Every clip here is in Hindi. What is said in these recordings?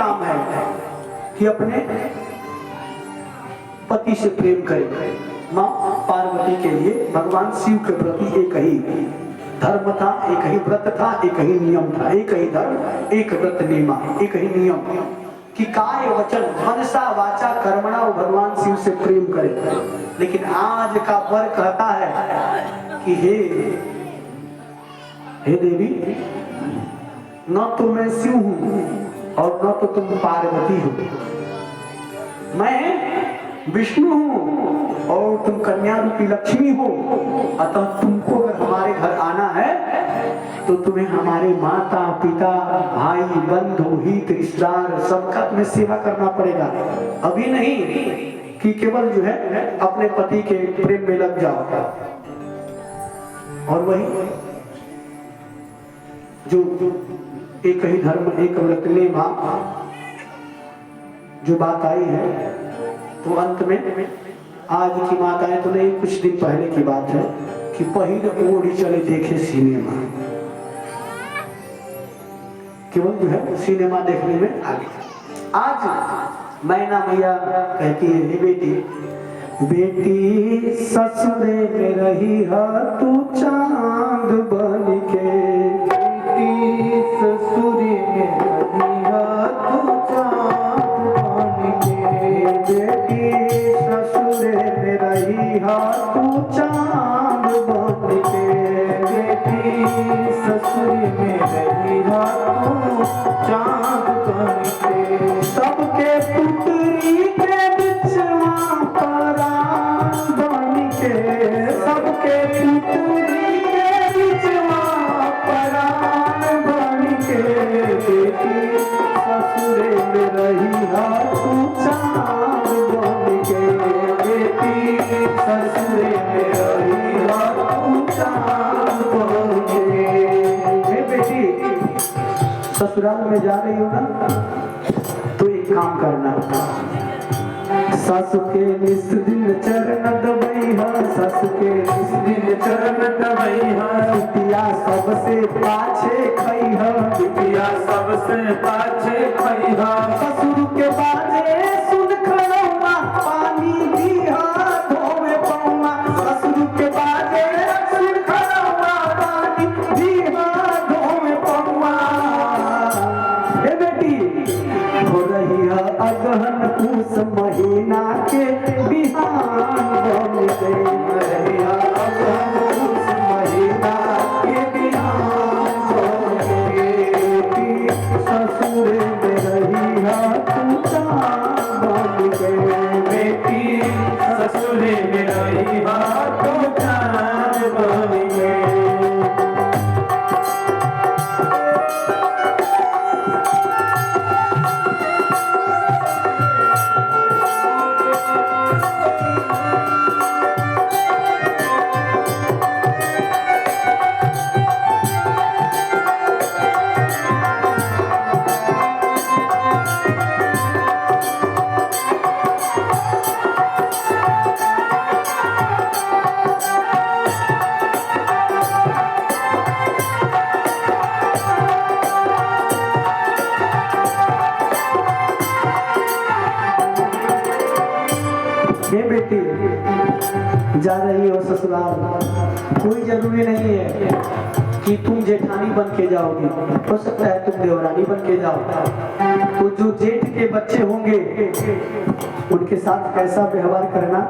काम है कि अपने पति से प्रेम करे। माँ पार्वती के लिए भगवान शिव के प्रति एक ही धर्म था, एक ही व्रत था, एक ही नियम था, एक ही धर्म, एक व्रत नियम, एक ही नियम कि काय वचन मनसा वाचा कर्मणा वो भगवान शिव से प्रेम करे। लेकिन आज का वर कहता है कि हे देवी, न तो मैं शिव हूं और न तो तुम पार्वती हो, मैं विष्णु हूं और तुम कन्या रूपी लक्ष्मी हो। अतः तुमको अगर हमारे घर आना है तो तुम्हें हमारे माता पिता भाई बंधु हित रिश्तेदार सबका तुम्हें सेवा करना पड़ेगा। अभी नहीं कि केवल जो है अपने पति के प्रेम में लग जाओ। और वही जो एक ही धर्म एक व्रत में मां जो बात आई है, तो अंत में आज की माताएं तो नहीं, कुछ दिन पहले की बात है कि पहिल ओढ़ी चले देखे सिनेमा, केवल जो है सिनेमा देखने में आगे। आज मैना मैया कहती है, हे बेटी, बेटी ससुरे में रही है तू चांद बन के, बेटी ससुरे में रही है तू चांद बन के, बेटी ससुरे में रही है तू चांद बन के, बेटी ससुरे में रही है तू चांद बन के, सबके पुत्री के बिचवा परान बन के, सबके पुत्री के बिचवा परान बन के, बेटी ससुरे में रही है तू चांद बन के, बेटी ससुरे में रही है तू चांद बन के। हे बेटी, ससुराल में जा रही हो ना, तो एक काम करना, सासु के निस दिन चरण दबई है, सासु के निस दिन चरण दबई है, बिटिया सबसे पाछे खई है, बिटिया सबसे पाछे खई है, ससुर के बाजे सुन खड़ौआ पानी दिया धोवे पौआ, ससुर के बाजे सुन खड़ौआ पानी दिया धोवे पौआ। हे बेटी, हो रही है अगहन पूस महीना के बिहान बन के, रही है अगहन पूस महीना के बिहान बन के, बेटी ससुरे में रही है तू चांद बन के, बेटी ससुरे में रही है तू चांद बन के। हे बेटी, जा रही हो ससुराल, कोई जरूरी नहीं है कि तुम जेठानी बन के जाओगी, हो सकता है तुम देवरानी बन के जाओ। तो जो जेठ के बच्चे होंगे उनके साथ कैसा व्यवहार करना।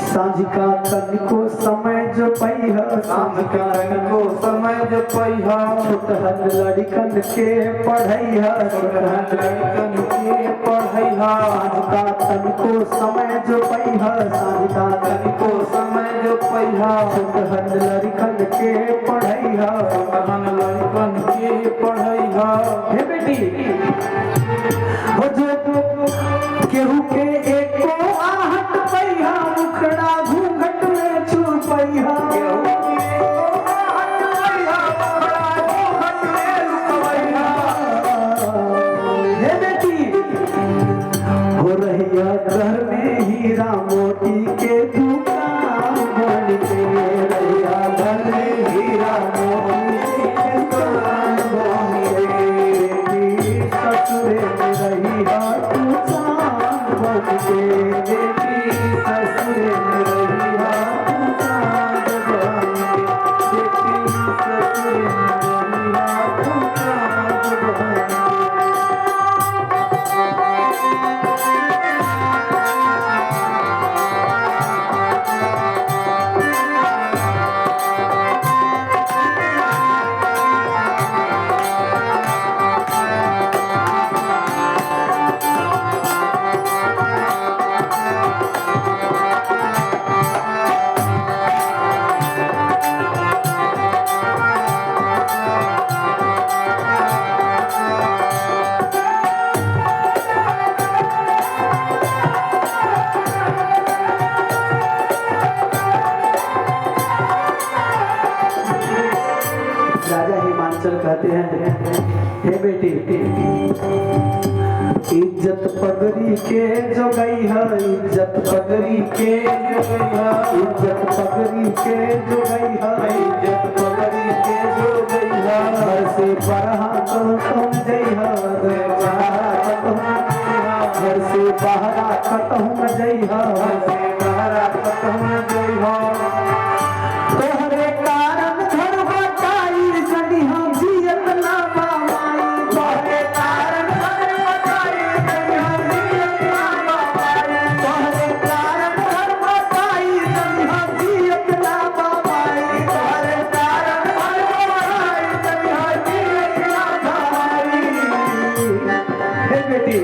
सांझ का तन को समय जो पई है, सांझ का तन को समय जो पई है, छोटहन लड़कन के पढ़ई है, छोटहन लड़कन के पढ़ई है, सांझ का तन को समय जो पई है, सांझ का तन को समय जो पई है, छोटहन लड़कन के पढ़ई है, छोटहन लड़कन के पढ़ई है। हे बेटी, हो जो केहू के एको आहट पैहा, मुखड़ा घूंघट में छुपैहा, केहू के एको आहट पैहा, मुखड़ा घूंघट में छुपैहा। हे बेटी, हो रही है घर में हीरा मोती के दुकान बन के, रही है घर में हीरा मोती के दुकान बन के, कहते हैं, हे बेटी इज्जत पगड़ी के जो गई है, इज्जत पगड़ी के जो गई है, इज्जत पगड़ी के जो गई है, इज्जत पगड़ी के जो गई है, घर से बाहर तो तुम जई है, घर से बाहर खत्म जई है, घर से बाहर खत्म जई है। तोहरे कारण घर बटाई जड़ी हम जियत ना पाई, तोहरे कारण घर बटाई जड़ी हम जियत ना पाई, तोहरे कारण घर बटाई जड़ी हम जियत ना पाई, तोहरे कारण घर बटाई जड़ी हम जियत ना पाई। हे बेटी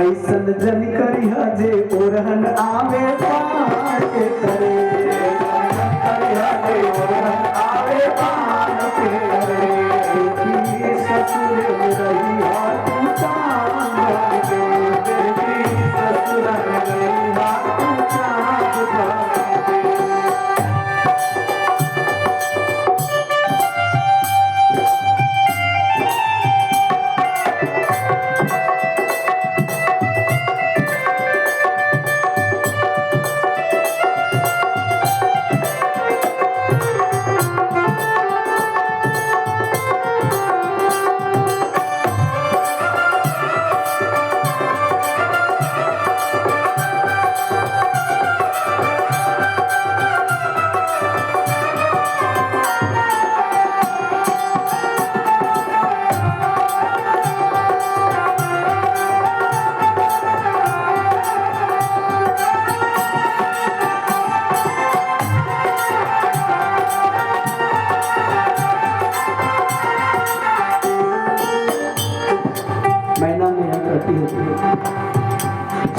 ऐसन जन करिहा जे ओरहन आवे पान के करे, आवे पान के करे, बेटी ससुर में रहिहा तू चांद के, बेटी ससुर में रहिहा तू चांद के।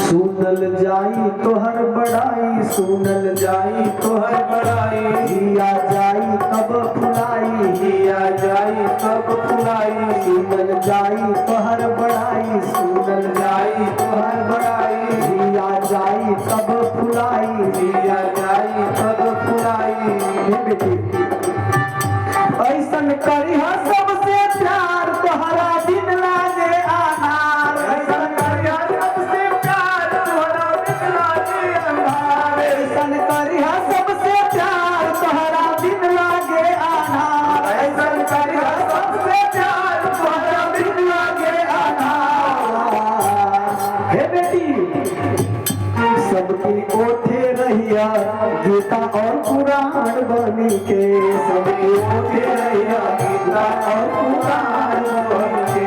सुनल जाई तोहर बड़ाई, सुनल जाई तोहर बड़ाई, हिया जाई तब फुलाई, हिया जाई तब फुलाई, सुनल जाई तोहर बड़ाई, सुनल जाई तोहर बड़ाई, हिया जाई तब फुलाई, हिया जाई तब फुलाई। हे बेटी ऐसन करिहा सबसे प्यार तोहरा दिन लागे आनार, ऐसन करिहा सबसे प्यार तोहरा दिन लागे आनार, ऐसन करिहा सबसे प्यार तोहरा दिन लागे आनार, ऐसन करिहा सबसे प्यार तोहरा दिन लागे आनार। हे बेटी सबकी ओठे रहिया गीता और कुरान बनी के, सबकी ओठे रहिया गीता और कुरान बनी के,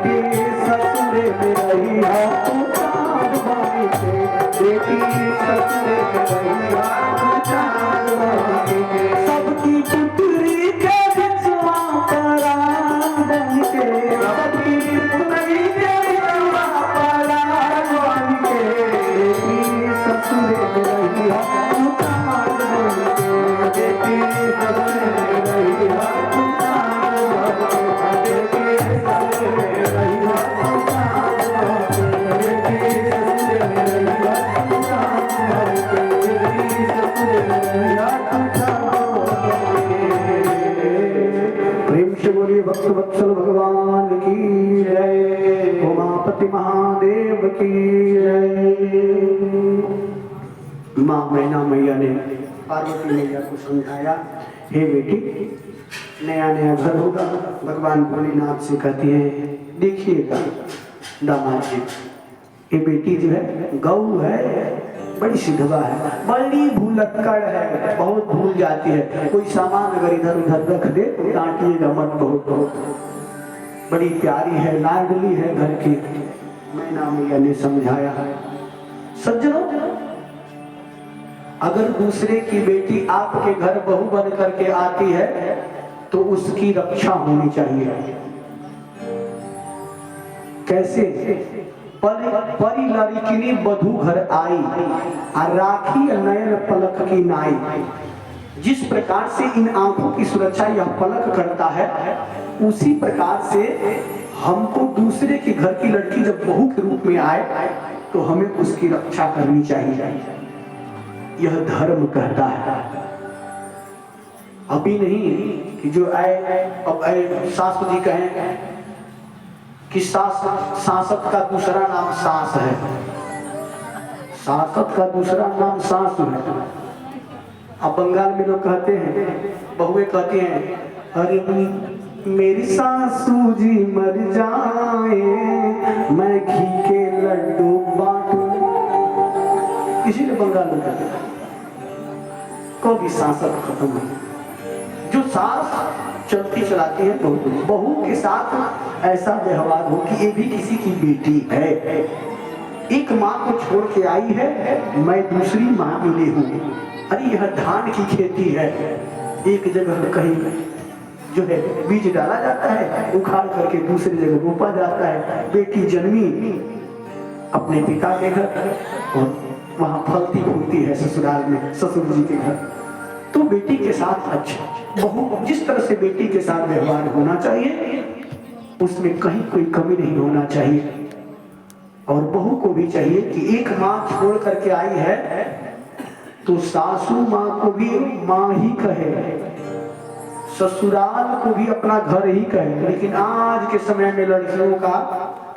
बेटी ससुरे में रहिया तू चांद बनी के, बेटी ससुरे में रहिया तू चांद बनी के, सबकी पुतरी के बिचवा परान बन के, सबकी पुतरी के बिचवा परान बन के, बेटी ससुरे में रहिया तू चांद बन के, बेटी ससुरे में रहिया तू चांद बन के, बेटी ससुरे में रहिया तू चांद बन के, बेटी ससुरे में रहिया तू चांद बन के, बेटी ससुरे में रहिया तू चांद बन के। प्रेम से बोलिए भक्त वत्सल भगवान की जय, उमापति महादेव की जय। माँ मैना मैया ने पार्वती मैया को समझाया, हे बेटी नया नया घर होगा, भगवान भोलेनाथ से कहती है देखिएगा दामाद जी, ये बेटी जो है गौ है, बड़ी सिद्धवा है, बड़ी भूलक्कड़ है, बहुत भूल जाती है, कोई सामान अगर इधर उधर रख दे तो डांटिएगा मत, बहुत बहुत बड़ी प्यारी है, लाडली है घर की। मैना मैया ने समझाया है। सज्जनों अगर दूसरे की बेटी आपके घर बहू बन करके आती है तो उसकी रक्षा होनी चाहिए। कैसे? परी लड़किनी बधू घर आई और राखी नयन पलक की नाई। जिस प्रकार से इन आंखों की सुरक्षा यह पलक करता है, उसी प्रकार से हमको दूसरे के घर की लड़की जब बहू के रूप में आए तो हमें उसकी रक्षा करनी चाहिए। यह धर्म कहता है। अभी नहीं कि जो आए अब आए शास्त्र जी कहें कि सांसद का दूसरा नाम सांस है, सांसद का दूसरा नाम सांस है। अब बंगाल में लोग कहते हैं, बहुएं कहती हैं, अरे मेरी सासू जी मर जाए मैं घी के लड्डू बांटूं, इसीलिए बंगाल में कहते हैं को भी सांसद खत्म है। जो सास चलती चलाती है बहू के साथ ऐसा व्यवहार हो कि ये भी किसी की बेटी है। एक माँ को छोड़ के आई है, मैं दूसरी माँ मिली हूँ। अरे यह धान की खेती है, एक जगह कहीं जो है बीज डाला जाता है, उखाड़ करके दूसरी जगह रोपा जाता है। बेटी जन्मी अपने पिता के घर और वहां फलती फूलती है ससुराल में, ससुर जी के घर। तो बेटी के साथ अच्छा बहू जिस तरह से बेटी के साथ व्यवहार होना चाहिए उसमें कहीं कोई कमी नहीं होना चाहिए। और बहू को भी चाहिए कि एक माँ छोड़ करके आई है तो सासू माँ को भी माँ ही कहे, ससुराल को भी अपना घर ही कहे। लेकिन आज के समय में लड़कियों का,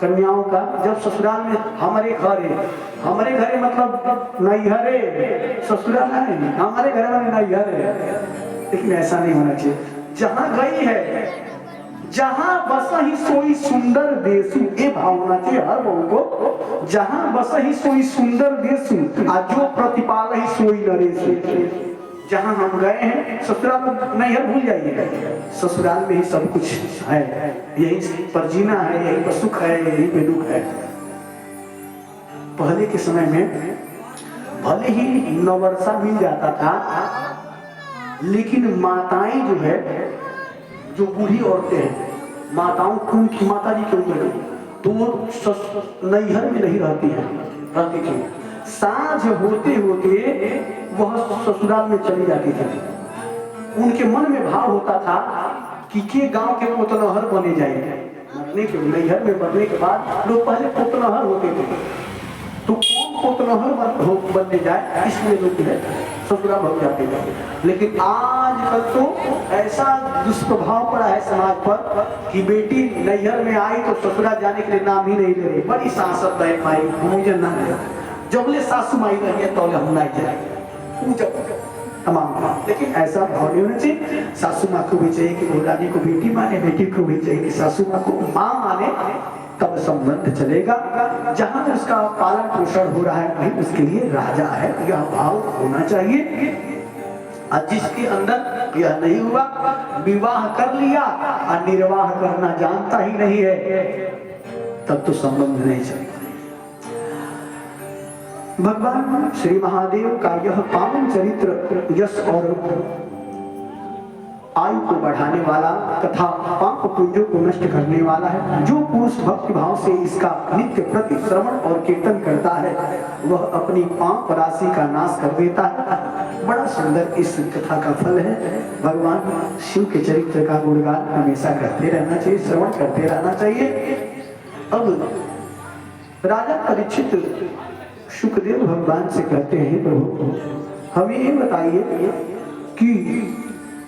कन्याओं का, जब ससुराल में हमारे घर है, हमारे घर है मतलब नैहर है, ससुराल है हमारे घर में नैहर है। लेकिन ऐसा नहीं होना चाहिए। जहां गई है जहां बस ही सोई सुंदर देसु, ये भाव होना चाहिए हर बहू को। जहां बस ही सोई सुंदर देसु आज जो प्रतिपाल ही सोई नरेसु। जहां हम गए हैं ससुराल में नैहर भूल जाइए, ससुराल में ही सब कुछ है, यही पर जीना है, यही पर सुख है, यही पे दुख है। पहले के समय में भले ही नववर्षा मिल जाता था, लेकिन माताएं जो है, जो बूढ़ी औरतें हैं, माताओं की माता जी क्यों गई तो वो नैहर में नहीं रहती है, रहती थी। साँझ होते होते वह ससुराल में चली जाती थी। उनके मन में भाव होता था कि के गांव के पोतनहर बने जाएंगे। मरने के नैहर में मरने के बाद लोग पहले पोतनहर होते थे, तो कौन पोतनहर बनने जाए, इसलिए लोग ससुराल भाग जाते थे। लेकिन आजकल तो ऐसा दुष्प्रभाव पड़ा है समाज पर कि बेटी नैहर में आई तो ससुराल जाने के लिए नाम ही नहीं ले रही। बड़ी सांसद बहन माई मुझे ना जबले सासू माई रही है तो हम नहीं जाए तमाम। लेकिन ऐसा भाव नहीं होना चाहिए। सासू माँ को भी चाहिए कि रानी को बेटी माने, बेटी को भी चाहिए कि सासू माँ को माँ माने, तब संबंध चलेगा। जहां उसका पालन पोषण हो रहा है वहीं उसके लिए राजा है, यह भाव होना चाहिए। और जिसके अंदर यह नहीं हुआ, विवाह कर लिया और निर्वाह करना जानता ही नहीं है, तब तो संबंध नहीं चलेगा। भगवान श्री महादेव का यह पावन चरित्र यश और आयु को बढ़ाने वाला तथा पाप पुंजों को नष्ट करने वाला है। जो पुरुष भक्ति भाव से इसका नित्य प्रति श्रवण और कीर्तन करता है वह अपनी पाप राशि का नाश कर देता है। बड़ा सुंदर इस कथा का फल है। भगवान शिव के चरित्र का गुणगान हमेशा करते रहना चाहिए, श्रवण करते रहना चाहिए। अब राजा परीक्षित सुखदेव भगवान से कहते हैं, प्रभु हमें ये बताइए कि